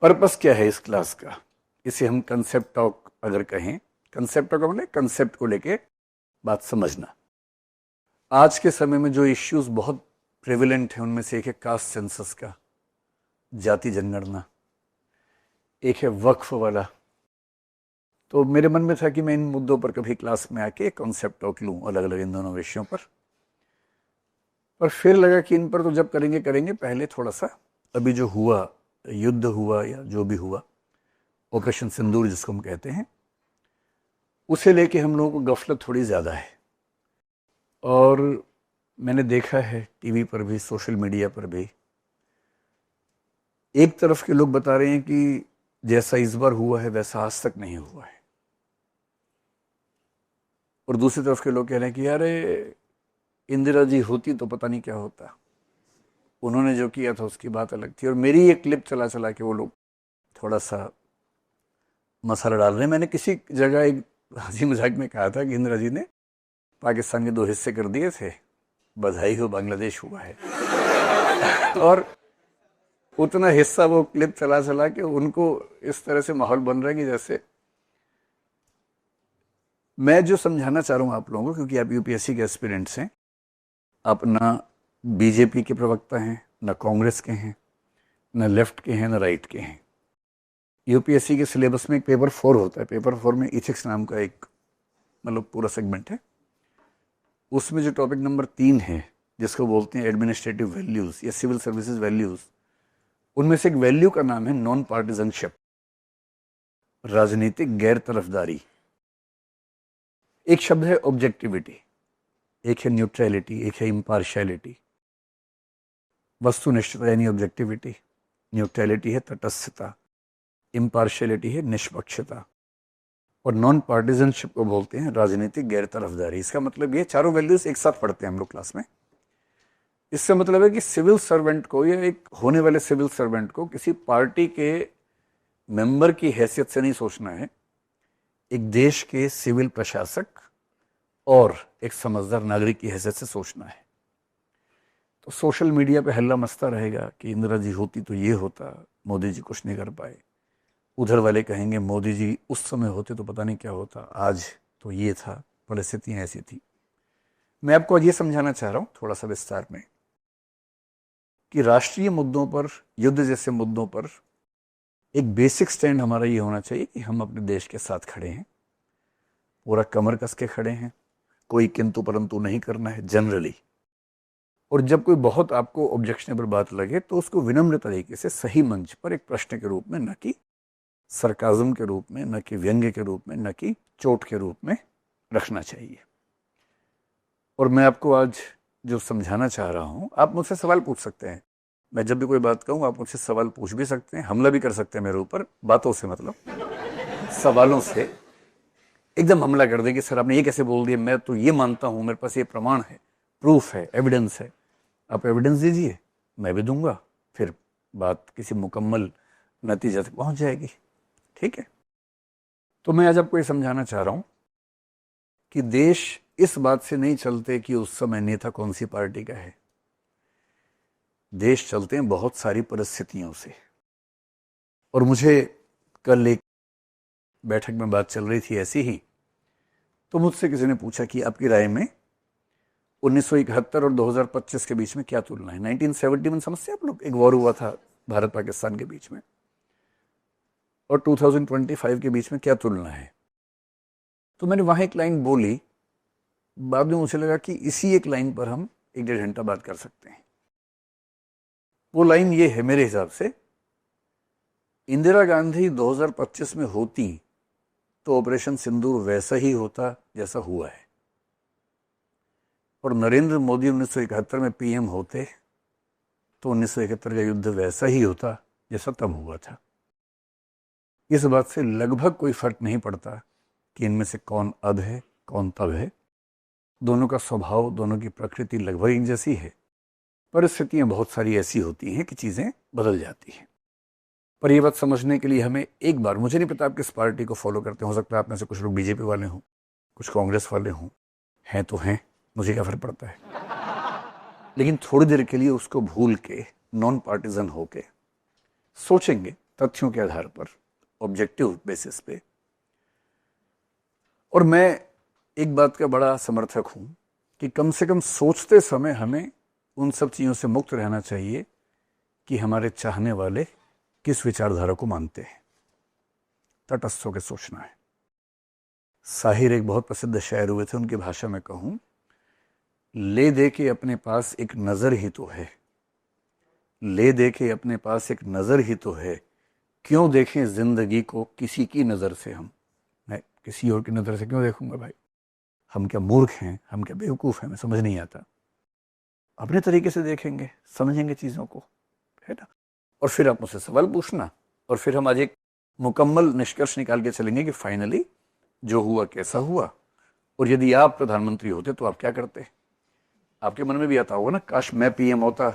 Purpose क्या है इस क्लास का? इसे हम कंसेप्ट टॉक अगर कहें, कंसेप्ट टॉक मतलब कंसेप्ट को लेके बात समझना। आज के समय में जो इश्यूज बहुत प्रेविलेंट हैं उनमें से एक है कास्ट सेंसस का, जाति जनगणना, एक है वक्फ वाला। तो मेरे मन में था कि मैं इन मुद्दों पर कभी क्लास में आके कॉन्सेप्ट टॉक लूँ अलग अलग इन दोनों विषयों पर फिर लगा कि इन पर तो जब करेंगे करेंगे, पहले थोड़ा सा अभी जो हुआ, युद्ध हुआ या जो भी हुआ, ऑपरेशन सिंदूर जिसको हम कहते हैं, उसे लेके हम लोगों को गफलत थोड़ी ज़्यादा है। और मैंने देखा है टीवी पर भी, सोशल मीडिया पर भी, एक तरफ के लोग बता रहे हैं कि जैसा इस बार हुआ है वैसा आज तक नहीं हुआ है, और दूसरी तरफ के लोग कह रहे हैं कि अरे इंदिरा जी होती तो पता नहीं क्या होता, उन्होंने जो किया था उसकी बात अलग थी। और मेरी एक क्लिप चला चला के वो लोग थोड़ा सा मसाला डाल रहे हैं। मैंने किसी जगह एक हंसी मजाक में कहा था कि इंदिरा जी ने पाकिस्तान के 2 हिस्से कर दिए थे, बधाई हो बांग्लादेश हुआ है। और उतना हिस्सा वो क्लिप चला चला के उनको इस तरह से माहौल बन रहा है कि जैसे मैं जो समझाना चाह रहा हूँ आप लोगों को, क्योंकि आप यूपीएससी के एस्पिरेंट्स हैं, आप ना बीजेपी के प्रवक्ता हैं, ना कांग्रेस के हैं, ना लेफ्ट के हैं, ना राइट के हैं। यूपीएससी के सिलेबस में एक पेपर 4 होता है, पेपर 4 में इथिक्स नाम का एक मतलब पूरा सेगमेंट है। उसमें जो टॉपिक नंबर 3 है, जिसको बोलते हैं एडमिनिस्ट्रेटिव वैल्यूज या सिविल सर्विसेज वैल्यूज, उनमें से एक वैल्यू का नाम है नॉन पार्टिजनशिप, राजनीतिक गैर तरफदारी। एक शब्द है ऑब्जेक्टिविटी, एक है न्यूट्रलिटी, एक है इम्पार्शियलिटी। वस्तुनिष्ठता यानी ऑब्जेक्टिविटी, न्यूट्रलिटी है तटस्थता, इम्पार्शियलिटी है निष्पक्षता, और नॉन पार्टिजनशिप को बोलते हैं राजनीतिक गैर तरफदारी। इसका मतलब ये चारों वैल्यूज एक साथ पढ़ते हैं हम लोग क्लास में। इससे मतलब है कि सिविल सर्वेंट को या एक होने वाले सिविल सर्वेंट को किसी पार्टी के मेंबर की हैसियत से नहीं सोचना है, एक देश के सिविल प्रशासक और एक समझदार नागरिक की हैसियत से सोचना है। तो सोशल मीडिया पे हल्ला मचता रहेगा कि इंदिरा जी होती तो ये होता, मोदी जी कुछ नहीं कर पाए। उधर वाले कहेंगे मोदी जी उस समय होते तो पता नहीं क्या होता, आज तो ये था, परिस्थितियां ऐसी थी। मैं आपको आज ये समझाना चाह रहा हूं थोड़ा सा विस्तार में कि राष्ट्रीय मुद्दों पर, युद्ध जैसे मुद्दों पर एक बेसिक स्टैंड हमारा ये होना चाहिए कि हम अपने देश के साथ खड़े हैं, पूरा कमर कस के खड़े हैं, कोई किंतु परंतु नहीं करना है जनरली। और जब कोई बहुत आपको ऑब्जेक्शनेबल बात लगे तो उसको विनम्र तरीके से सही मंच पर एक प्रश्न के रूप में, न कि सरकाज़म के रूप में, न कि व्यंग्य के रूप में, न कि चोट के रूप में रखना चाहिए। और मैं आपको आज जो समझाना चाह रहा हूं, आप मुझसे सवाल पूछ सकते हैं। मैं जब भी कोई बात कहूँ आप मुझसे सवाल पूछ भी सकते हैं, हमला भी कर सकते हैं मेरे ऊपर, बातों से मतलब सवालों से एकदम हमला कर देंगे, सर आपने ये कैसे बोल दिया, मैं तो ये मानता हूं, मेरे पास ये प्रमाण है, प्रूफ है, एविडेंस है। आप एविडेंस दीजिए, मैं भी दूंगा, फिर बात किसी मुकम्मल नतीजे तक पहुंच जाएगी। ठीक है? तो मैं आज आपको ये समझाना चाह रहा हूं कि देश इस बात से नहीं चलते कि उस समय नेता कौन सी पार्टी का है। देश चलते हैं बहुत सारी परिस्थितियों से। और मुझे कल एक बैठक में बात चल रही थी ऐसी ही, तो मुझसे किसी ने पूछा कि आपकी राय में 1971 और 2025 के बीच में क्या तुलना है। 1971 समझते हैं आप लोग, एक वॉर हुआ था भारत पाकिस्तान के बीच में, और 2025 के बीच में क्या तुलना है। तो मैंने वहां एक लाइन बोली, बाद में मुझे लगा कि इसी एक लाइन पर हम 1-1.5 घंटा बात कर सकते हैं। वो लाइन ये है मेरे हिसाब से, इंदिरा गांधी 2025 में होती तो ऑपरेशन सिंदूर वैसा ही होता जैसा हुआ है, और नरेंद्र मोदी 1971 में पीएम होते तो 1971 का युद्ध वैसा ही होता जैसा तब हुआ था। इस बात से लगभग कोई फर्क नहीं पड़ता कि इनमें से कौन अब है कौन तब है। दोनों का स्वभाव, दोनों की प्रकृति लगभग एक जैसी है। परिस्थितियां बहुत सारी ऐसी होती हैं कि चीज़ें बदल जाती हैं। पर यह बात समझने के लिए हमें एक बार, मुझे नहीं पता आप किस पार्टी को फॉलो करते हो सकता है आप में से कुछ लोग बीजेपी वाले हों, कुछ कांग्रेस वाले हों, हैं तो हैं, मुझे क्या फर्क पड़ता है। लेकिन थोड़ी देर के लिए उसको भूल के नॉन पार्टीजन होके सोचेंगे तथ्यों के आधार पर, ऑब्जेक्टिव बेसिस पे। और मैं एक बात का बड़ा समर्थक हूं कि कम से कम सोचते समय हमें उन सब चीज़ों से मुक्त रहना चाहिए कि हमारे चाहने वाले किस विचारधारा को मानते हैं। तटस्थ होकर सोचना है। साहिर एक बहुत प्रसिद्ध शायर हुए थे, उनकी भाषा में कहूं, ले दे के अपने पास एक नज़र ही तो है, ले दे के अपने पास एक नज़र ही तो है, क्यों देखें जिंदगी को किसी की नज़र से हम। मैं किसी और की नज़र से क्यों देखूंगा भाई? हम क्या मूर्ख हैं, हम क्या बेवकूफ़ हैं? मैं समझ नहीं आता। अपने तरीके से देखेंगे, समझेंगे चीज़ों को, है ना। और फिर आप मुझसे सवाल पूछना, और फिर हम आज एक मुकम्मल निष्कर्ष निकाल के चलेंगे कि फाइनली जो हुआ कैसा हुआ, और यदि आप प्रधानमंत्री होते तो आप क्या करते। आपके मन में भी आता होगा ना, काश मैं पीएम होता